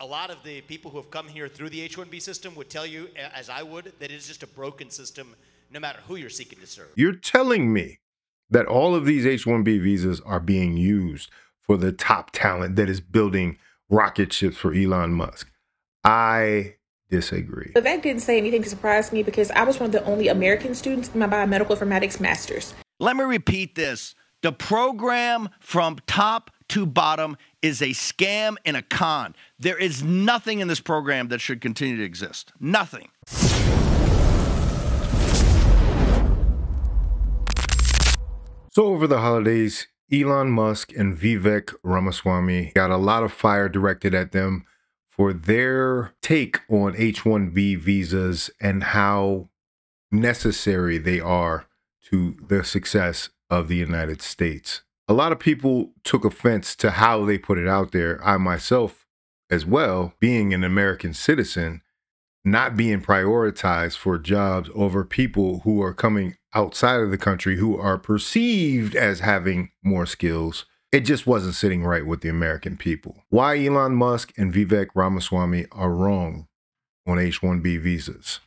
A lot of the people who have come here through the H1B system would tell you, as I would, that it is just a broken system no matter who you're seeking to serve. You're telling me that all of these H1B visas are being used for the top talent that is building rocket ships for Elon Musk. I disagree. Vivek didn't say anything to surprise me because I was one of the only American students in my biomedical informatics master's. Let me repeat this. The program from top to bottom is a scam and a con. There is nothing in this program that should continue to exist. Nothing. So over the holidays, Elon Musk and Vivek Ramaswamy got a lot of fire directed at them for their take on H1B visas and how necessary they are to the success of the United States. A lot of people took offense to how they put it out there. I myself as well, being an American citizen, not being prioritized for jobs over people who are coming outside of the country who are perceived as having more skills. It just wasn't sitting right with the American people. Why Elon Musk and Vivek Ramaswamy are wrong on H1B visas.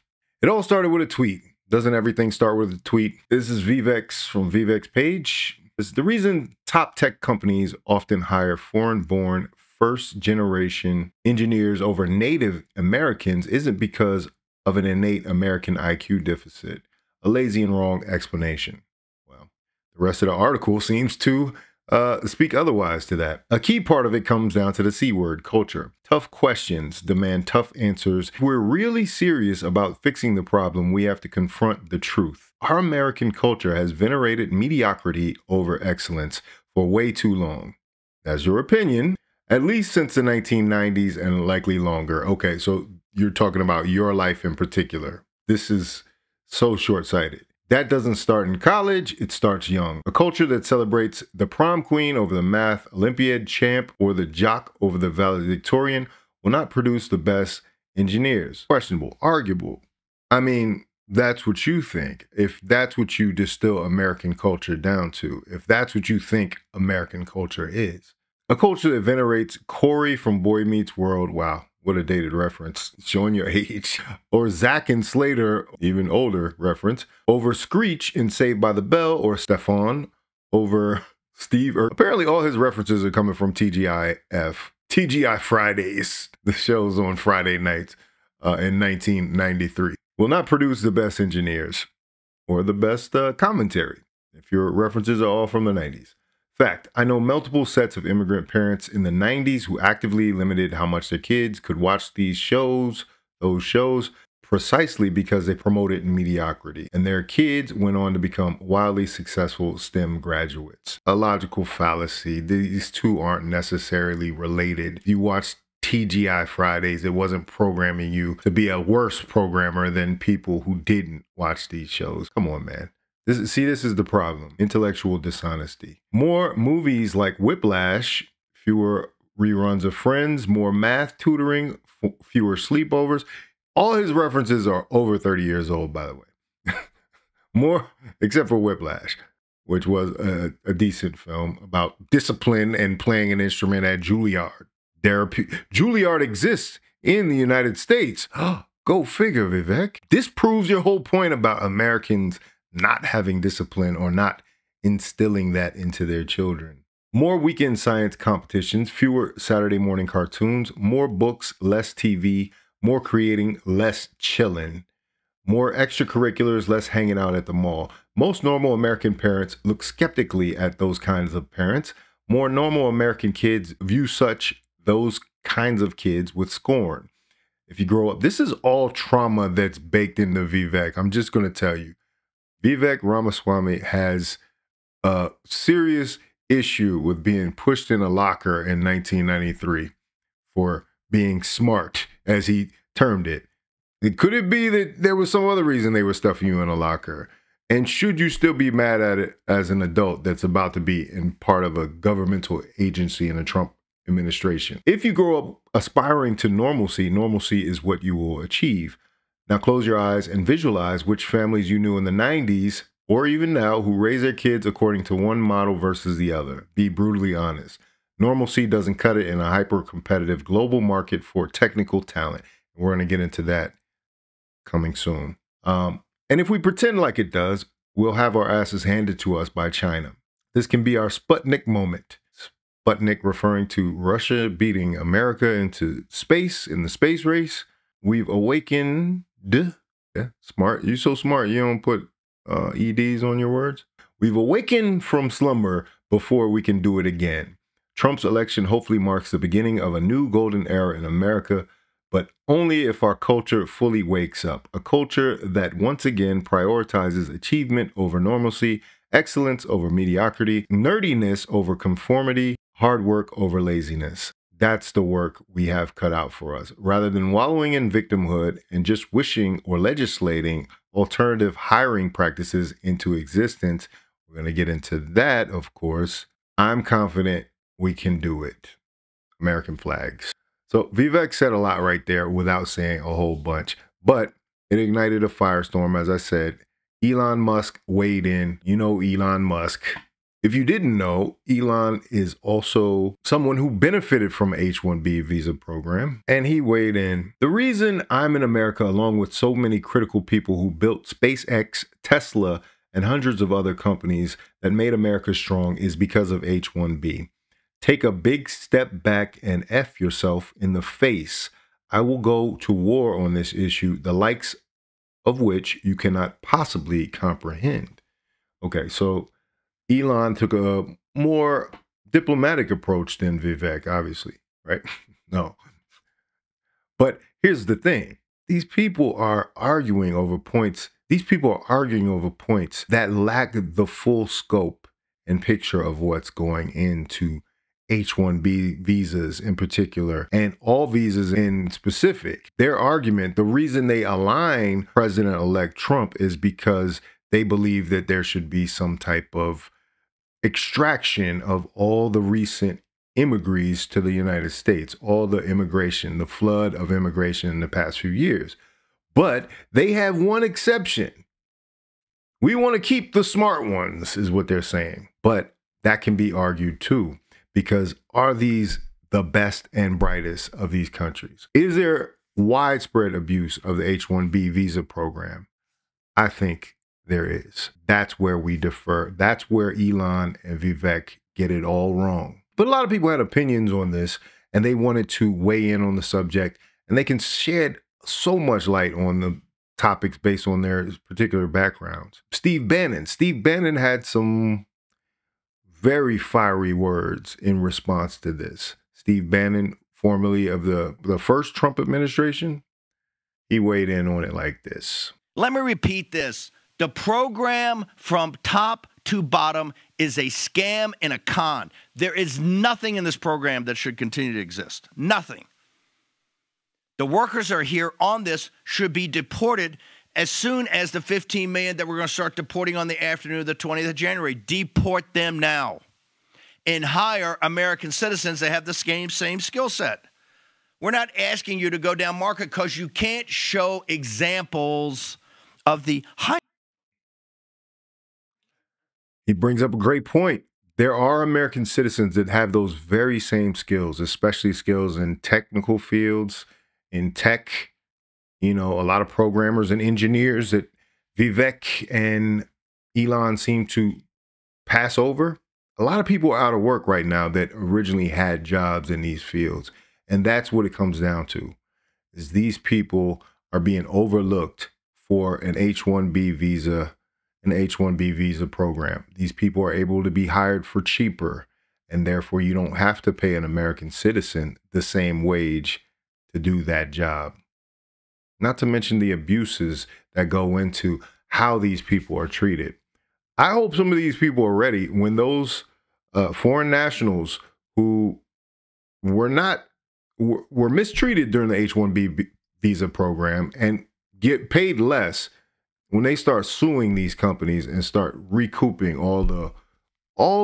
It all started with a tweet. Doesn't everything start with a tweet? This is from Vivek's page. This is the reason top tech companies often hire foreign-born first-generation engineers over native Americans isn't because of an innate American IQ deficit, a lazy and wrong explanation. Well, the rest of the article seems to speak otherwise to that. A key part of it comes down to the C word, culture. Tough questions demand tough answers. If we're really serious about fixing the problem, we have to confront the truth. Our American culture has venerated mediocrity over excellence for way too long. That's your opinion, at least since the 1990s and likely longer. Okay, so you're talking about your life in particular. This is so short-sighted. That doesn't start in college, it starts young. A culture that celebrates the prom queen over the math Olympiad champ or the jock over the valedictorian will not produce the best engineers. Questionable, arguable. I mean, that's what you think. If that's what you distill American culture down to, if that's what you think American culture is. A culture that venerates Corey from Boy Meets World. Wow. What a dated reference, showing your age. Or Zach and Slater, even older reference, over Screech in Saved by the Bell, or Stefan over Steve. Apparently all his references are coming from TGIF. TGI Fridays, the shows on Friday nights in 1993. Will not produce the best engineers or the best commentary if your references are all from the 90s. Fact, I know multiple sets of immigrant parents in the 90s who actively limited how much their kids could watch those shows, precisely because they promoted mediocrity. And their kids went on to become wildly successful STEM graduates. A logical fallacy. These two aren't necessarily related. If you watch TGI Fridays, it wasn't programming you to be a worse programmer than people who didn't watch these shows. Come on, man. This is the problem. Intellectual dishonesty. More movies like Whiplash, fewer reruns of Friends, more math tutoring, fewer sleepovers. All his references are over 30 years old, by the way. More, except for Whiplash, which was a decent film about discipline and playing an instrument at Juilliard. Juilliard exists in the United States. Go figure, Vivek. This proves your whole point about Americans not having discipline or not instilling that into their children. More weekend science competitions, fewer Saturday morning cartoons, more books, less TV, more creating, less chilling, more extracurriculars, less hanging out at the mall. Most normal American parents look skeptically at those kinds of parents. More normal American kids view those kinds of kids with scorn. If you grow up, this is all trauma that's baked into Vivek. I'm just going to tell you. Vivek Ramaswamy has a serious issue with being pushed in a locker in 1993 for being smart, as he termed it. Could it be that there was some other reason they were stuffing you in a locker? And should you still be mad at it as an adult that's about to be in part of a governmental agency in a Trump administration? If you grow up aspiring to normalcy, normalcy is what you will achieve. Now close your eyes and visualize which families you knew in the 90s or even now who raise their kids according to one model versus the other. Be brutally honest. Normalcy doesn't cut it in a hyper-competitive global market for technical talent. We're going to get into that coming soon. And if we pretend like it does, we'll have our asses handed to us by China. This can be our Sputnik moment. Sputnik referring to Russia beating America into space in the space race. We've awakened. Yeah, smart. You're so smart. You don't put EDs on your words. We've awakened from slumber before we can do it again. Trump's election hopefully marks the beginning of a new golden era in America, but only if our culture fully wakes up. A culture that once again prioritizes achievement over normalcy, excellence over mediocrity, nerdiness over conformity, hard work over laziness. That's the work we have cut out for us. Rather than wallowing in victimhood and just wishing or legislating alternative hiring practices into existence, we're going to get into that, of course. I'm confident we can do it. American flags. So Vivek said a lot right there without saying a whole bunch, but it ignited a firestorm, as I said. Elon Musk weighed in. You know Elon Musk. If you didn't know, Elon is also someone who benefited from H1B visa program, and he weighed in. The reason I'm in America, along with so many critical people who built SpaceX, Tesla, and hundreds of other companies that made America strong, is because of H1B. Take a big step back and F yourself in the face. I will go to war on this issue, the likes of which you cannot possibly comprehend. Okay, so Elon took a more diplomatic approach than Vivek, obviously, right? No. But here's the thing. These people are arguing over points. These people are arguing over points that lack the full scope and picture of what's going into H1B visas in particular, and all visas in specific. Their argument, the reason they align President-elect Trump is because they believe that there should be some type of extraction of all the recent immigrants to the United States, all the immigration, the flood of immigration in the past few years. But they have one exception. We want to keep the smart ones, is what they're saying. But that can be argued too, because are these the best and brightest of these countries? Is there widespread abuse of the H-1B visa program? I think there is. That's where we differ. That's where Elon and Vivek get it all wrong. But a lot of people had opinions on this, and they wanted to weigh in on the subject, and they can shed so much light on the topics based on their particular backgrounds. Steve Bannon had some very fiery words in response to this. Steve Bannon, formerly of the first Trump administration, he weighed in on it like this. Let me repeat this. The program from top to bottom is a scam and a con. There is nothing in this program that should continue to exist. Nothing. The workers are here on this should be deported as soon as the 15 million that we're going to start deporting on the afternoon of the 20th of January. Deport them now and hire American citizens that have the same skill set. We're not asking you to go down market because you can't show examples of the high. He brings up a great point. There are American citizens that have those very same skills, especially skills in technical fields, in tech. You know, a lot of programmers and engineers that Vivek and Elon seem to pass over. A lot of people are out of work right now that originally had jobs in these fields. And that's what it comes down to, is these people are being overlooked for an H-1B visa, an H-1B visa program. These people are able to be hired for cheaper, and therefore you don't have to pay an American citizen the same wage to do that job. Not to mention the abuses that go into how these people are treated. I hope some of these people are ready when those foreign nationals who were mistreated during the H-1B visa program and get paid less, when they start suing these companies and start recouping all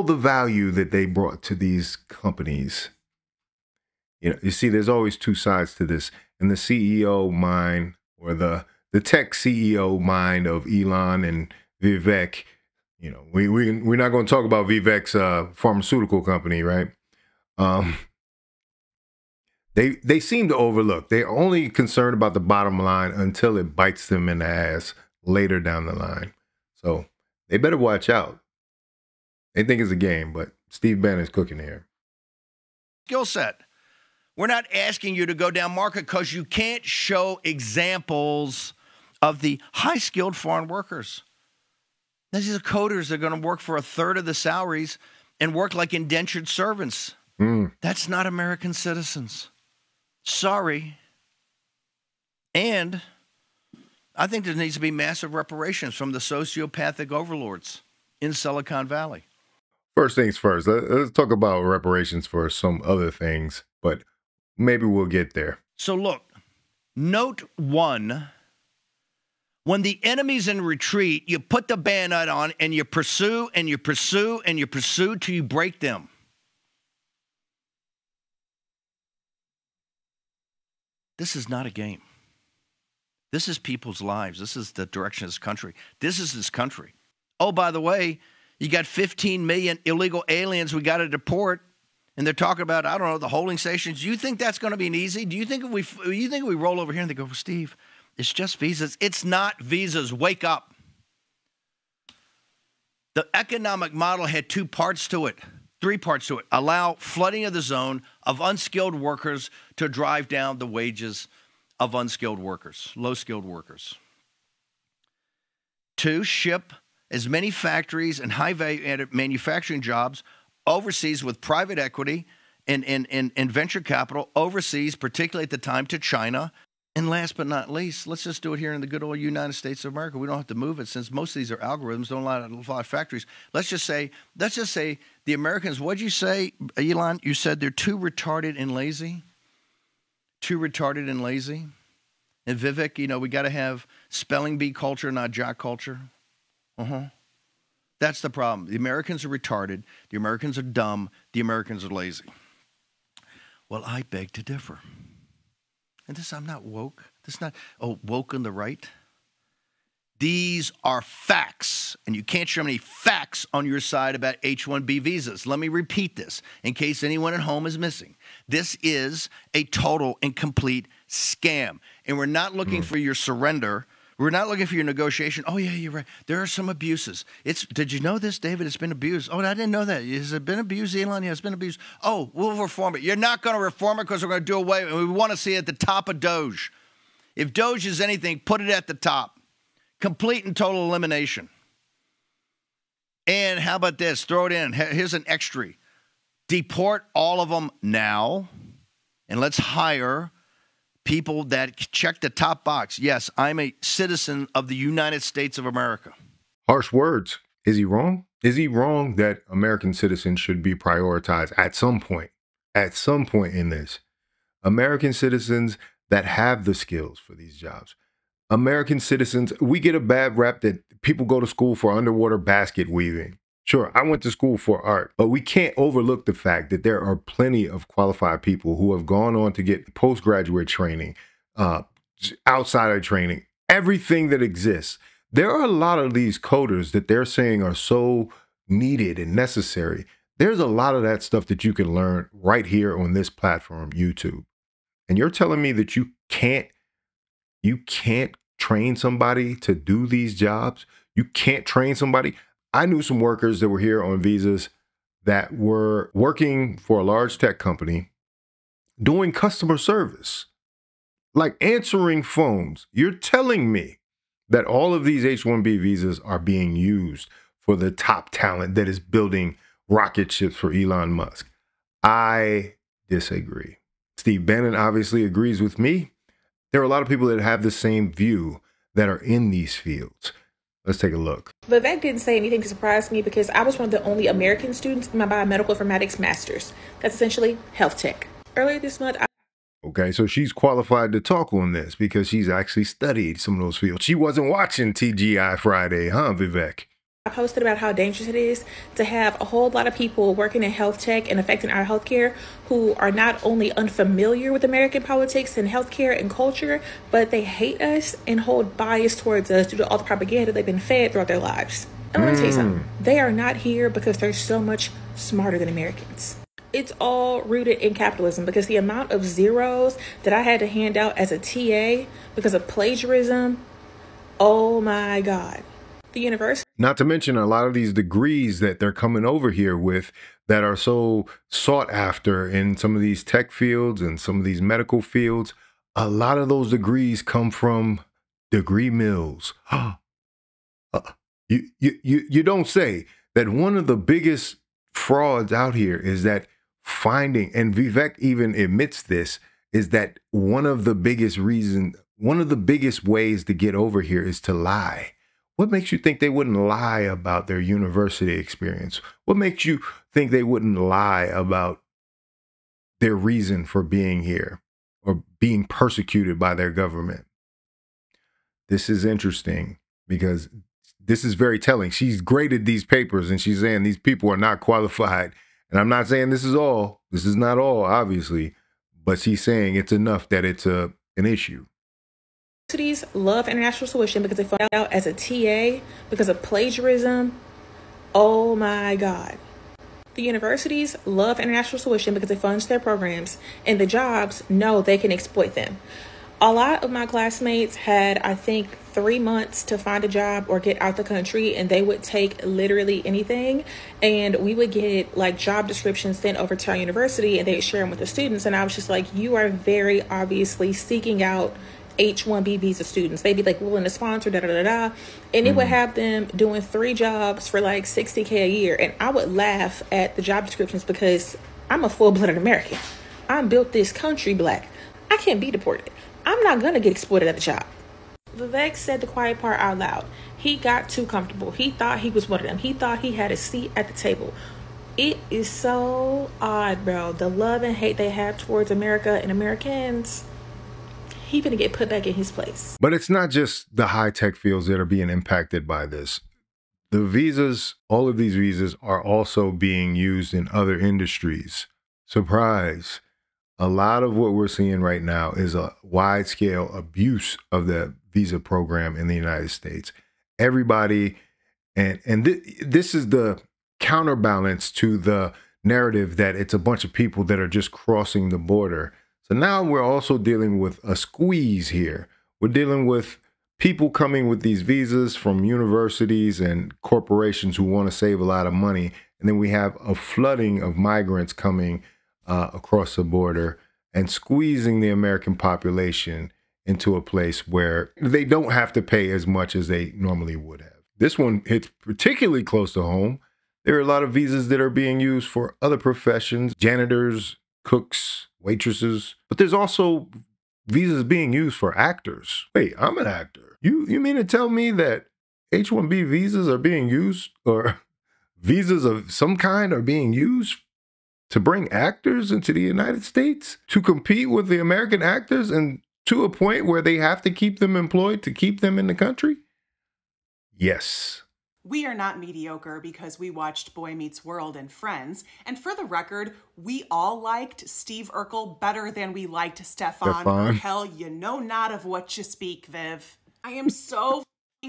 the value that they brought to these companies. You know, you see, there's always two sides to this. In the CEO mind, or the tech CEO mind of Elon and Vivek, you know, we're not going to talk about Vivek's pharmaceutical company, right? Um, they seem to overlook. They're only concerned about the bottom line until it bites them in the ass later down the line. So they better watch out. They think it's a game, but Steve Bannon's cooking here. Skill set. We're not asking you to go down market because you can't show examples of the high-skilled foreign workers. These are coders that are going to work for a third of the salaries and work like indentured servants. That's not American citizens. Sorry. And I think there needs to be massive reparations from the sociopathic overlords in Silicon Valley. First things first, let's talk about reparations for some other things, but maybe we'll get there. So look, note 1, when the enemy's in retreat, you put the bayonet on and you pursue and you pursue and you pursue till you break them. This is not a game. This is people's lives. This is the direction of this country. This is this country. Oh, by the way, you got 15 million illegal aliens we got to deport, and they're talking about, I don't know, the holding stations. Do you think that's going to be easy? Do you think we roll over here and they go, well, Steve, it's just visas? It's not visas. Wake up. The economic model had 2 parts to it, 3 parts to it. Allow flooding of the zone of unskilled workers to drive down the wages of unskilled workers, low-skilled workers. 2, ship as many factories and high-value manufacturing jobs overseas with private equity and venture capital overseas, particularly at the time, to China. And last but not least, let's just do it here in the good old United States of America. We don't have to move it since most of these are algorithms, don't allow a lot of factories. Let's just say the Americans, what'd you say, Elon? You said they're too retarded and lazy? Too retarded and lazy? And Vivek, we got to have spelling bee culture, not jock culture. That's the problem. The Americans are retarded. The Americans are dumb. The Americans are lazy. Well, I beg to differ. And this, I'm not woke. This is not, woke on the right. These are facts. And you can't show any facts on your side about H1B visas. Let me repeat this in case anyone at home is missing. This is a total and complete scam. And we're not looking for your surrender. We're not looking for your negotiation. Oh, yeah, you're right. There are some abuses. Did you know this, David? It's been abused. Oh, I didn't know that. Has it been abused, Elon? Yeah, it's been abused. Oh, we'll reform it. You're not going to reform it because we're going to do away with it. We want to see it at the top of Doge. If Doge is anything, put it at the top. Complete and total elimination. And how about this? Throw it in. Here's an extra. Deport all of them now, and let's hire people that check the top box. Yes, I'm a citizen of the United States of America. Harsh words. Is he wrong? Is he wrong that American citizens should be prioritized at some point? At some point in this. American citizens that have the skills for these jobs. American citizens, we get a bad rap that people go to school for underwater basket weaving. Sure, I went to school for art, but we can't overlook the fact that there are plenty of qualified people who have gone on to get postgraduate training, outsider training, everything that exists. There are a lot of these coders that they're saying are so needed and necessary. There's a lot of that stuff that you can learn right here on this platform, YouTube. And you're telling me that you can't train somebody to do these jobs? You can't train somebody? I knew some workers that were here on visas that were working for a large tech company doing customer service, like answering phones. You're telling me that all of these H1B visas are being used for the top talent that is building rocket ships for Elon Musk. I disagree. Steve Bannon obviously agrees with me. There are a lot of people that have the same view that are in these fields. Let's take a look. Vivek didn't say anything to surprise me because I was one of the only American students in my biomedical informatics master's. That's essentially health tech. Earlier this month, Okay, so she's qualified to talk on this because she's actually studied some of those fields. She wasn't watching TGI Friday, huh, Vivek? I posted about how dangerous it is to have a whole lot of people working in health tech and affecting our healthcare who are not only unfamiliar with American politics and healthcare and culture, but they hate us and hold bias towards us due to all the propaganda they've been fed throughout their lives. I'm going to tell you something. They are not here because they're so much smarter than Americans. It's all rooted in capitalism, because the amount of zeros that I had to hand out as a TA because of plagiarism, oh my God. The university. Not to mention a lot of these degrees that they're coming over here with that are so sought after in some of these tech fields and some of these medical fields. A lot of those degrees come from degree mills. You don't say that one of the biggest frauds out here is that finding, and Vivek even admits this, is that one of the biggest ways to get over here is to lie. What makes you think they wouldn't lie about their university experience? What makes you think they wouldn't lie about their reason for being here or being persecuted by their government? This is interesting because this is very telling. She's graded these papers and she's saying these people are not qualified. And I'm not saying this is all. This is not all, obviously. But she's saying it's enough that it's an issue. Universities love international tuition because they found out as a TA because of plagiarism. Oh my God. The universities love international tuition because it funds their programs, and the jobs know they can exploit them. A lot of my classmates had, I think, 3 months to find a job or get out the country, and they would take literally anything. And we would get like job descriptions sent over to our university, and they'd share them with the students. And I was just like, you are very obviously seeking out H1B visa students. They'd be like willing to sponsor, da da da da. And it would have them doing 3 jobs for like $60K a year. And I would laugh at the job descriptions because I'm a full-blooded American. I'm built this country black. I can't be deported. I'm not going to get exploited at the job. Vivek said the quiet part out loud. He got too comfortable. He thought he was one of them. He thought he had a seat at the table. It is so odd, bro. The love and hate they have towards America and Americans. He's going to get put back in his place. But it's not just the high-tech fields that are being impacted by this. The visas, all of these visas are also being used in other industries. Surprise. A lot of what we're seeing right now is a wide-scale abuse of the visa program in the United States. Everybody, and this is the counterbalance to the narrative that it's a bunch of people that are just crossing the border. So now we're also dealing with a squeeze here. We're dealing with people coming with these visas from universities and corporations who want to save a lot of money. And then we have a flooding of migrants coming across the border and squeezing the American population into a place where they don't have to pay as much as they normally would have. This one hits particularly close to home. There are a lot of visas that are being used for other professions, janitors, cooks, waitresses, but there's also visas being used for actors. Wait, I'm an actor. You mean to tell me that H1B visas are being used, or visas of some kind are being used to bring actors into the United States to compete with the American actors, and to a point where they have to keep them employed to keep them in the country? Yes. We are not mediocre because we watched Boy Meets World and Friends. And for the record, we all liked Steve Urkel better than we liked Stefan. Or hell, you know not of what you speak, Viv. I am so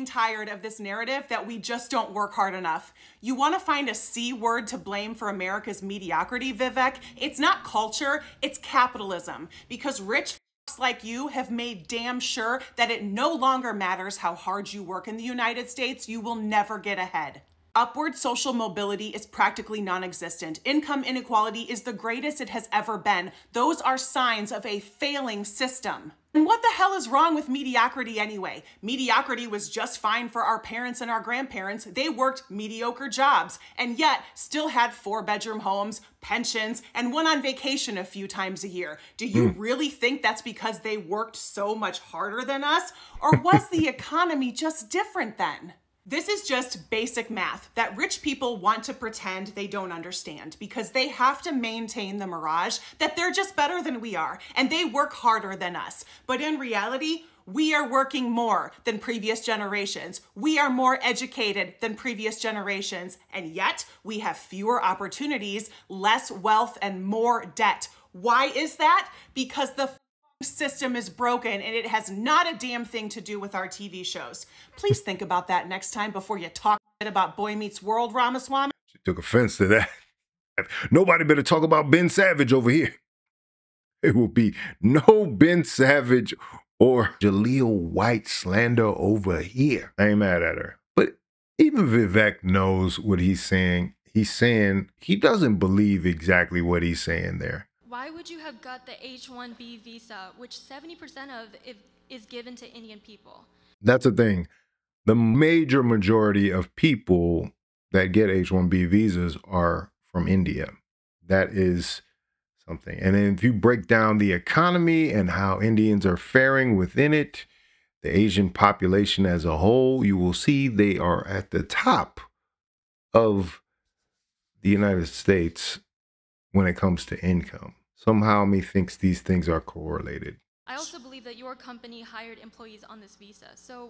tired of this narrative that we just don't work hard enough. You want to find a C word to blame for America's mediocrity, Vivek? It's not culture, it's capitalism. Because rich like you have made damn sure that it no longer matters how hard you work in the United States, you will never get ahead. Upward social mobility is practically non-existent. Income inequality is the greatest it has ever been. Those are signs of a failing system. And what the hell is wrong with mediocrity anyway? Mediocrity was just fine for our parents and our grandparents. They worked mediocre jobs and yet still had 4-bedroom homes, pensions, and went on vacation a few times a year. Do you really think that's because they worked so much harder than us? Or was the economy just different then? This is just basic math that rich people want to pretend they don't understand because they have to maintain the mirage that they're just better than we are and they work harder than us. But in reality, we are working more than previous generations. We are more educated than previous generations. And yet we have fewer opportunities, less wealth, and more debt. Why is that? Because the system is broken and it has not a damn thing to do with our TV shows. Please think about that next time before you talk about Boy Meets World, Ramaswamy. She took offense to that. Nobody better talk about Ben Savage over here. It will be no Ben Savage or Jaleel White slander over here. I ain't mad at her. But even Vivek knows what he's saying. He's saying he doesn't believe exactly what he's saying there. Why would you have got the H1B visa, which 70% of it is given to Indian people? That's the thing. The major majority of people that get H1B visas are from India. That is something. And then if you break down the economy and how Indians are faring within it, the Asian population as a whole, you will see they are at the top of the United States when it comes to income. Somehow methinks these things are correlated. I also believe that your company hired employees on this visa. So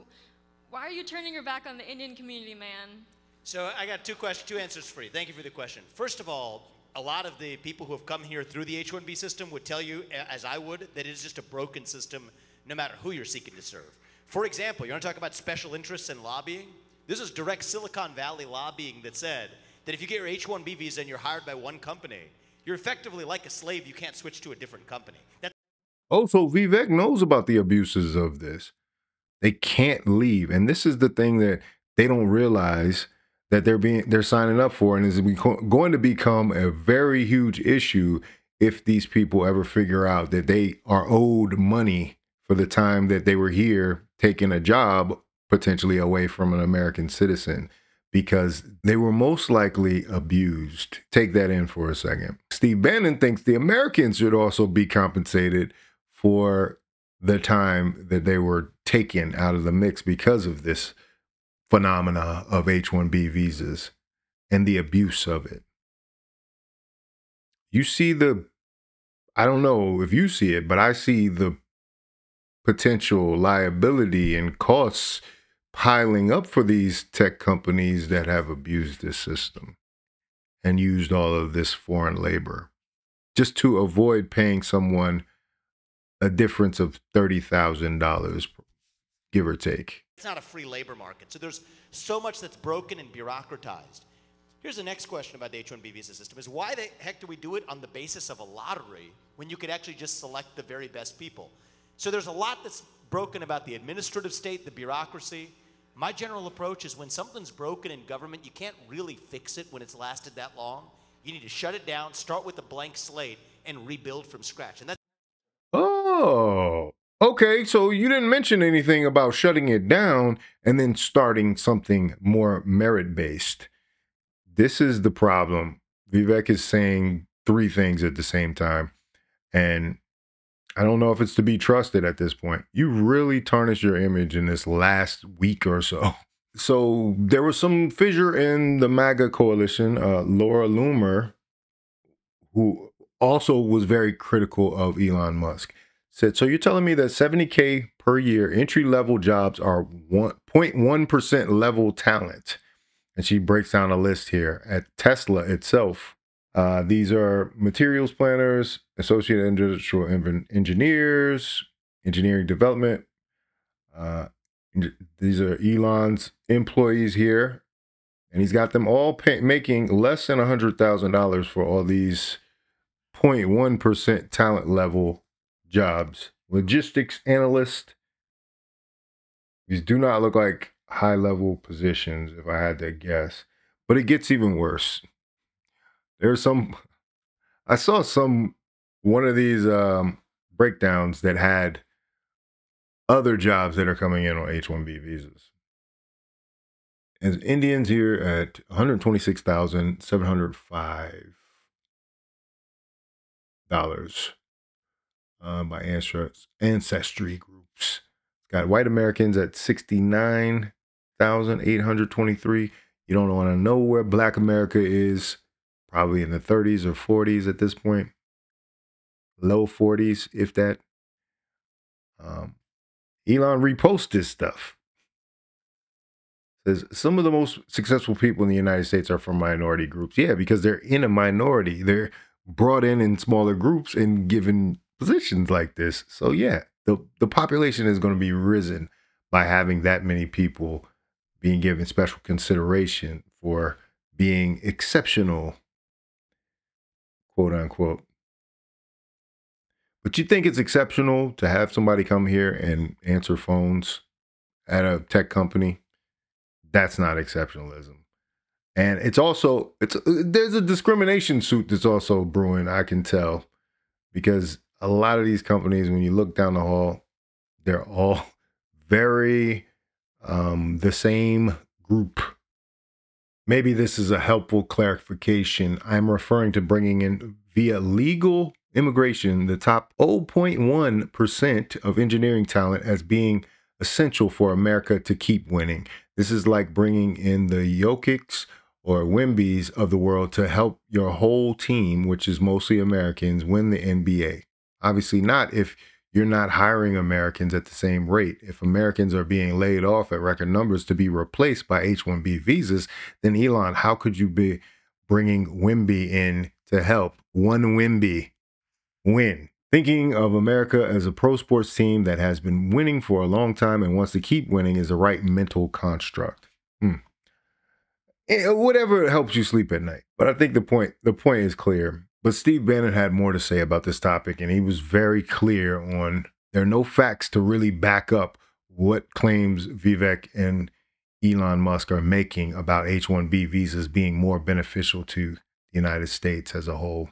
why are you turning your back on the Indian community, man? So I got two answers for you. Thank you for the question. First of all, a lot of the people who have come here through the H1B system would tell you, as I would, that it is just a broken system no matter who you're seeking to serve. For example, you want to talk about special interests and lobbying? This is direct Silicon Valley lobbying that said that if you get your H1B visa and you're hired by one company, you're effectively like a slave. You can't switch to a different company. Also, Vivek knows about the abuses of this. They can't leave. And this is the thing that they don't realize that they're signing up for, and is going to become a very huge issue if these people ever figure out that they are owed money for the time that they were here taking a job potentially away from an American citizen, because they were most likely abused. Take that in for a second. Steve Bannon thinks the Americans should also be compensated for the time that they were taken out of the mix because of this phenomena of H1B visas and the abuse of it. You see I don't know if you see it, but I see the potential liability and costs piling up for these tech companies that have abused this system and used all of this foreign labor just to avoid paying someone a difference of $30,000, give or take. It's not a free labor market. So there's so much that's broken and bureaucratized. Here's the next question about the H-1B visa system is why the heck do we do it on the basis of a lottery when you could actually just select the very best people? So there's a lot that's broken about the administrative state, the bureaucracy. My general approach is when something's broken in government, you can't really fix it when it's lasted that long. You need to shut it down, start with a blank slate, and rebuild from scratch. And that's Oh, okay. So you didn't mention anything about shutting it down and then starting something more merit-based. This is the problem. Vivek is saying three things at the same time. And I don't know if it's to be trusted at this point. You really tarnished your image in this last week or so. So there was some fissure in the MAGA coalition. Laura Loomer, who also was very critical of Elon Musk, said, so you're telling me that 70K per year entry-level jobs are 0.1% level talent. And she breaks down a list here. At Tesla itself, these are materials planners, associate industrial engineers, engineering development. These are Elon's employees here. And he's got them all making less than $100,000 for all these 0.1% talent level jobs. Logistics analyst. These do not look like high level positions, if I had to guess. But it gets even worse. There's I saw one of these breakdowns that had other jobs that are coming in on H-1B visas. And Indians here at $126,705 by ancestry groups. Got white Americans at 69,823. You don't want to know where Black America is. Probably in the 30s or 40s at this point. Low 40s, if that. Elon reposts this stuff. Says some of the most successful people in the United States are from minority groups. Yeah, because they're in a minority. They're brought in smaller groups and given positions like this. So yeah, the population is going to be risen by having that many people being given special consideration for being exceptional quote unquote. But you think it's exceptional to have somebody come here and answer phones at a tech company? That's not exceptionalism. And there's a discrimination suit that's also brewing, I can tell, because a lot of these companies, when you look down the hall, they're all very the same group. Maybe this is a helpful clarification. I'm referring to bringing in via legal immigration the top 0.1% of engineering talent as being essential for America to keep winning. This is like bringing in the Jokic's or Wembys of the world to help your whole team, which is mostly Americans, win the NBA. Obviously not if you're not hiring Americans at the same rate. If Americans are being laid off at record numbers to be replaced by H1B visas, then Elon, how could you be bringing Wemby in to help one Wemby win? Thinking of America as a pro sports team that has been winning for a long time and wants to keep winning is the right mental construct. Whatever helps you sleep at night. But I think the point is clear. But Steve Bannon had more to say about this topic, and he was very clear on there are no facts to really back up what claims Vivek and Elon Musk are making about H1B visas being more beneficial to the United States as a whole.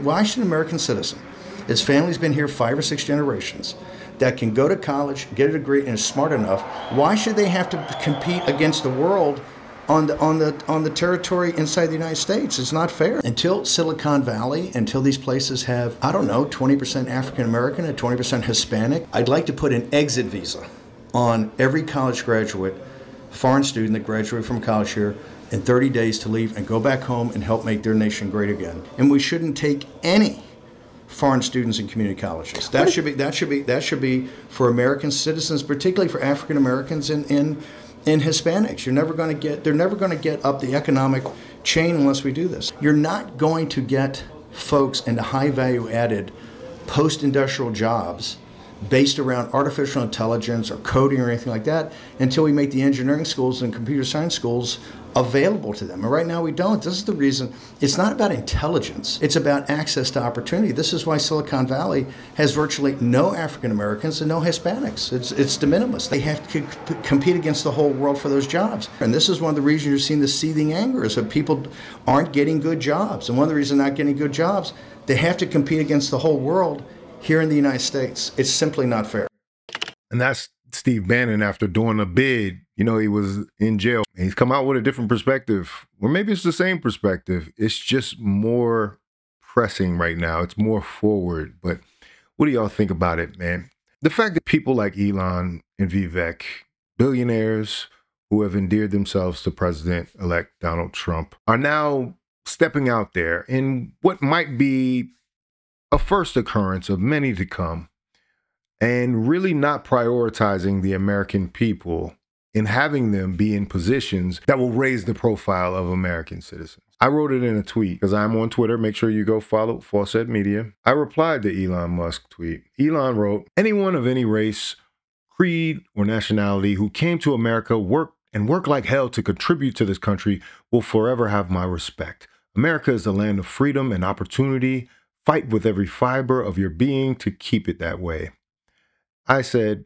Why should an American citizen, his family's been here 5 or 6 generations, that can go to college, get a degree, and is smart enough, why should they have to compete against the world on the territory inside the United States? It's not fair. Until Silicon Valley, until these places have, I don't know, 20% African American and 20% Hispanic, I'd like to put an exit visa on every college graduate, foreign student that graduated from college here in 30 days to leave and go back home and help make their nation great again. And we shouldn't take any foreign students in community colleges. That should be for American citizens, particularly for African Americans and Hispanics. They're never going to get up the economic chain unless we do this. You're not going to get folks into high value added post-industrial jobs based around artificial intelligence or coding or anything like that until we make the engineering schools and computer science schools available to them. And right now we don't. This is the reason. It's not about intelligence. It's about access to opportunity. This is why Silicon Valley has virtually no African Americans and no Hispanics. It's de minimis. They have to compete against the whole world for those jobs. And this is one of the reasons you're seeing the seething anger is that people aren't getting good jobs. And one of the reasons they're not getting good jobs, they have to compete against the whole world here in the United States. It's simply not fair. And that's Steve Bannon after doing a bid. You know, he was in jail. He's come out with a different perspective. Or maybe it's the same perspective. It's just more pressing right now. It's more forward. But what do y'all think about it, man? The fact that people like Elon and Vivek, billionaires who have endeared themselves to President-elect Donald Trump, are now stepping out there in what might be a first occurrence of many to come, and really not prioritizing the American people in having them be in positions that will raise the profile of American citizens. I wrote it in a tweet because I'm on Twitter. Make sure you go follow Faucette Media. I replied to Elon Musk's tweet. Elon wrote, "Anyone of any race, creed, or nationality who came to America, work like hell to contribute to this country will forever have my respect. America is the land of freedom and opportunity. Fight with every fiber of your being to keep it that way." I said,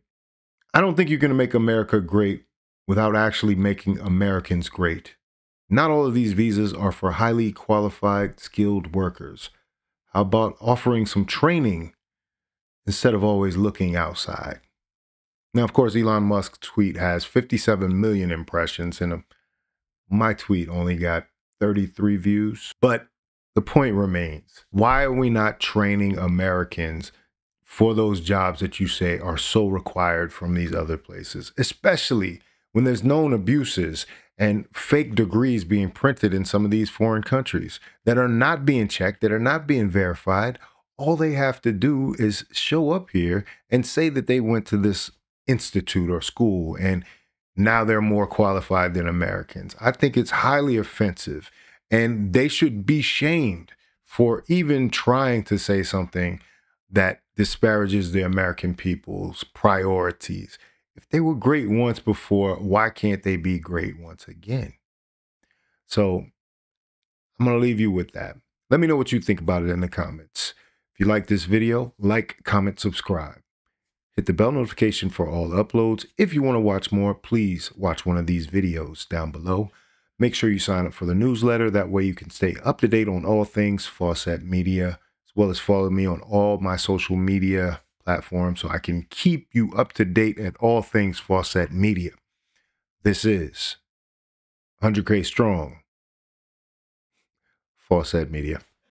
I don't think you're going to make America great without actually making Americans great. Not all of these visas are for highly qualified, skilled workers. How about offering some training instead of always looking outside? Now, of course, Elon Musk's tweet has 57 million impressions, and my tweet only got 33 views. But the point remains, why are we not training Americans for those jobs that you say are so required from these other places, especially when there's known abuses and fake degrees being printed in some of these foreign countries that are not being checked, that are not being verified? All they have to do is show up here and say that they went to this institute or school and now they're more qualified than Americans. I think it's highly offensive, and they should be shamed for even trying to say something that disparages the American people's priorities. If they were great once before, why can't they be great once again? So I'm going to leave you with that. Let me know what you think about it in the comments. If you like this video, like, comment, subscribe. Hit the bell notification for all uploads. If you want to watch more, please watch one of these videos down below. Make sure you sign up for the newsletter. That way you can stay up to date on all things Faucette Media, as well as follow me on all my social media platforms so I can keep you up to date at all things Faucette Media. This is 100K Strong Faucette Media.